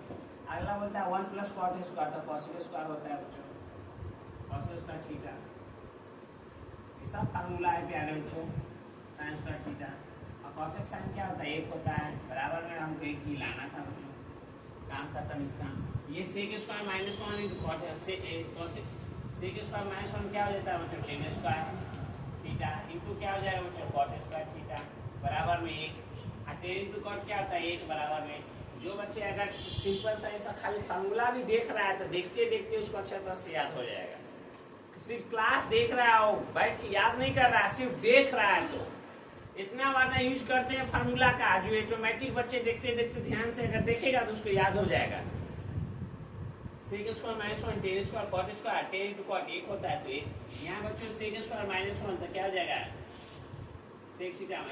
अगला बोलता है 1 प्लस कॉट स्क्वायर, तो कॉसेक स्क्वायर होता है बच्चों, कॉसेक स्क्वायर थीटा, ये सब फार्मूला है प्यारे बच्चों, साइन स्क्वायर थीटा। और कॉसेक साइन क्या होता है 1 होता है, बराबर में हमको 1 ही लाना था बच्चों, काम खत्म इसका। ये sec square minus 1 into cot cosec, sec square minus 1 क्या हो जाता है बच्चों, टेन स्क्वायर थीटा इंटू क्या हो जाएगा बच्चों, कॉट स्क्वायर थीटा बराबर में 1, और टेन इंटू कॉट क्या होता है 1 बराबर में। जो बच्चे अगर सिंपल सा ऐसा खाली फार्मूला भी देख रहा है तो देखते देखते उसको अच्छा तरह से याद हो जाएगा। सिर्फ क्लास देख रहा हो, बैठ के याद नहीं कर रहा है, सिर्फ देख रहा है तो इतना बार ना यूज करते हैं फार्मूला का, जो ऑटोमेटिक बच्चे देखते देखते ध्यान से अगर देखेगा तो उसको याद हो जाएगा। Sec square minus 1 tan square cot square, tan into cot 1 होता है, तो 1 यहाँ बच्चों सेक स्क्वायर माइनस 1 तो क्या हो जाएगा, सेक थीटा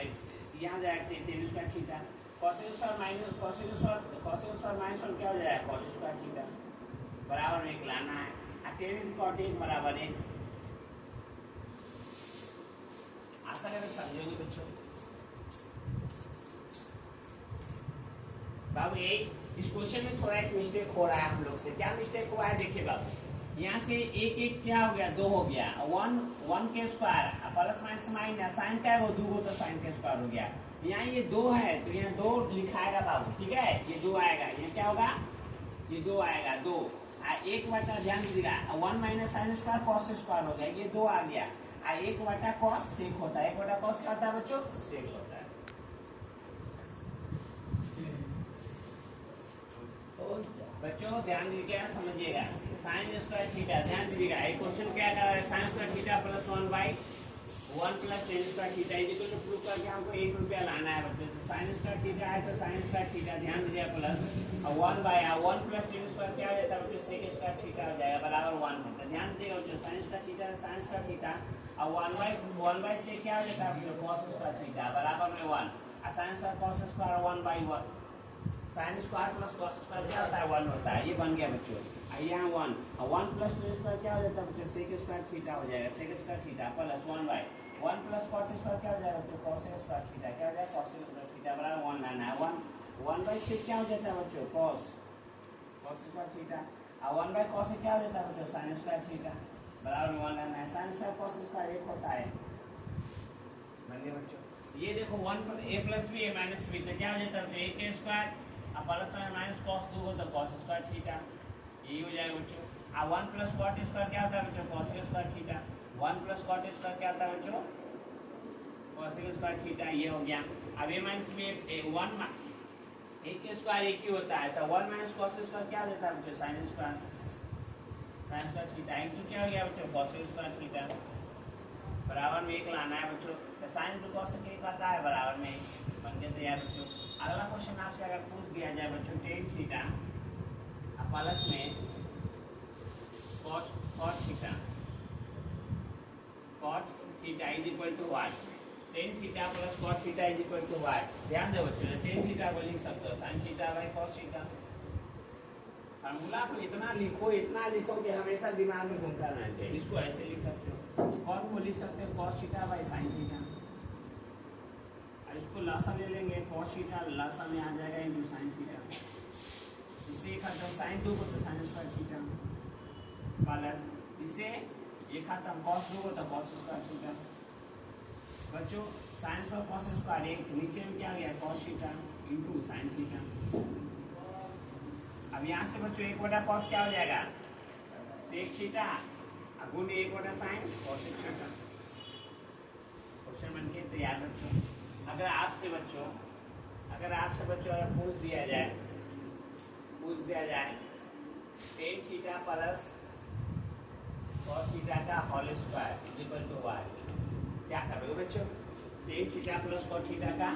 यहाँ जाएगा ten square theta, cosec square minus cosec square minus 1 क्या हो जाएगा, कॉट स्क्वायर थीटा बराबर में 1 लाना है, और टेन इंटू कॉट 1 बराबर 1। आशा करके समझोगे बच्चों। बाबू ये इस क्वेश्चन में थोड़ा एक मिस्टेक हो रहा है हम लोग से, क्या मिस्टेक हुआ है देखिए बाबू, यहाँ से एक एक क्या हो गया 2 हो गया, 1 के square plus minus minus sine का है वो 2 तो साइन का स्क्वायर हो गया, यहाँ ये 2 है तो यहाँ 2 लिखाएगा बाबू, ठीक है, ये 2 आएगा, यहाँ क्या होगा ये 2 आएगा 2, 1 बटा ध्यान दीजिएगा 1 minus sine square cos square हो गया, ये 2 आ गया, 1 बटा कॉस सेक होता है, 1 बटा कॉस क्या होता है बच्चों, सेक होता है। बच्चों ध्यान दीजिएगा समझिएगा, साइन स्क्वायर थीटा ध्यान दीजिएगा, एक क्वेश्चन क्या कर रहा है, sine square theta plus 1/1 plus tan square theta equal to prove करके हमको 1 रुपया लाना है बच्चों। तो साइन स्क्वायर थीटा है तो साइन स्क्वायर थीटा ध्यान दीजिएगा प्लस 1/1 प्लस टेन स्क्वायर क्या हो जाता है बच्चों, सेक स्क्वायर थीटा हो जाएगा बराबर 1 होता है। ध्यान दीजिएगा बच्चों, sign square theta sine square theta और 1/1 से क्या हो जाता है बच्चों, कॉस स्क्वायर थीटा बराबर में 1, और sine square cos square 1/1, sine square plus cos square क्या होता है 1 होता है, ये बन गया बच्चों। यहाँ 1 प्लस टेन स्क्वायर क्या हो जाता है बच्चों, सेक स्क्वायर थीटा हो जाएगा, sec square theta plus 1/1 plus cot square क्या हो जाएगा बच्चों, कॉस स्क्वायर थीटा क्या हो जाएगा, कॉस स्क्वायर थीटा बराबर 1 लाना है, 1/6 क्या हो जाता है बच्चों, कॉस स्क्वायर थीटा, और 1/cos क्या हो जाता है बच्चों, साइन स्क्वायर थीटा बराबर 1 लाना है, साइन स्क्वायर कॉस स्क्वायर 1 होता है, बन गया बच्चों। ये देखो 1 a plus b a minus b तो क्या हो जाता है, a के स्क्वायर और प्लस में माइनस cos 2 हो तो cos स्क्वायर थीटा, यही हो जाएगा बच्चों। और 1 प्लस cot स्क्वायर क्या होता है बच्चों, cos square theta, 1 plus cot square क्या होता है बच्चों, cos स्क्वायर थीटा, ये हो गया। अब a माइनस b 1 a के स्क्वायर एक ही होता है तो 1 माइनस cos स्क्वायर क्या हो जाता है बच्चों, sin स्क्वायर थीटा, इनटू क्या हो गया बच्चों, cos स्क्वायर थीटा बराबर में 1 लाना है बच्चों। तो साइन टू कॉस के आता है बराबर में बन गया तैयार बच्चों। अगला क्वेश्चन आपसे अगर पूछ दिया जाए बच्चों टेन थीटा प्लस में cot theta is equal to Y. Tan theta plus cot theta is equal to Y. ध्यान दो बच्चों, टेन थीटा को लिख सकते हो sine theta by cos theta. Formula को इतना लिखो कि हमेशा दिमाग में घूमता रहना चाहिए। इसको ऐसे लिख सकते हो, कॉट को लिख सकते हो cos theta by sine theta, और इसको लसा ले लेंगे कॉस थीटा लसा में आ जाएगा इनटू साइन थीटा। इससे खत्म साइन 2 को तो साइन स्क्वायर थीटा प्लस इससे ये खत्म कॉस 2 को तो कॉस स्क्वायर थीटा। बच्चों साइन स्क्वायर कॉस स्क्वायर एक नीचे में क्या गया cos theta into sine theta. अब यहाँ से बच्चों 1/cos क्या हो जाएगा सेक थीटा गुण 1/sin cos थीटा। क्वेश्चन बन के तैयार बच्चों। अगर आपसे बच्चों अगर पूछ दिया जाए tan theta plus cos theta का whole square is equal to Y, क्या करोगे बच्चों? Tan theta plus cos theta का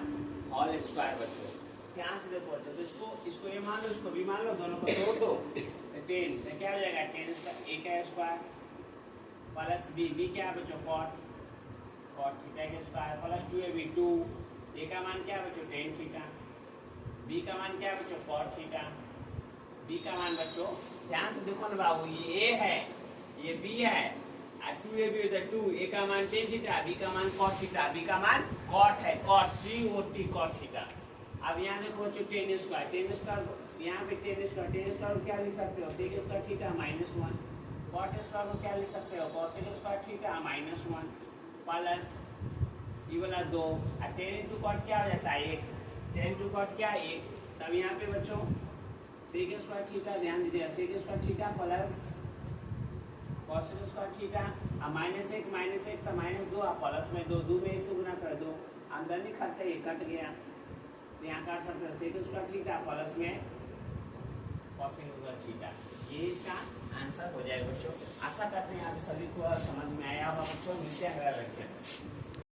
होल स्क्वायर बच्चों। ध्यान से देखो बच्चों, तो इसको ये मान लो, इसको भी मान लो, दोनों को तोड़ दो। तो 10 तो क्या हो जाएगा 10 का a का स्क्वायर प्लस b क्या है बच्चों cot थीटा के स्क्वायर प्लस 2ab 2 a का मान क्या है बच्चों टेन थीटा, b का मान क्या है बच्चों cot थीटा, b का मान बच्चों ध्यान से देखो ना बाबू, ये a है ये b है, 2ab उधर 2, a का मान टेन थीटा, b का मान cot थीटा, b का मान cot है cot cot थीटा। अब यहाँ देखो बच्चों टेन स्क्वायर यहाँ पे टेन स्क्वायर क्या लिख सकते हो sec square theta -1, cot square को क्या लिख सकते हो कॉसेक स्क्वायर थीटा -1 प्लस ये वाला 2 और 10 इंटू कॉट क्या हो जाता है 1, 10 इंटू कॉट क्या 1। तब यहाँ पे बच्चों सेक स्क्वायर थीटा ध्यान दीजिए sec square theta plus cosec square theta और -1 तो -2 और प्लस में 2 में 1 से गुना कर दो, आमदनी खर्चा ये कट गया। यहाँ कर सकते हैं सेक स्क्वायर थीटा प्लस में कॉसेक स्क्वायर थीटा। ये इसका आंसर हो जाएगा बच्चों। आशा करते हैं आप सभी को समझ में आया होगा बच्चों। मिलते हैं अगला लेक्चर।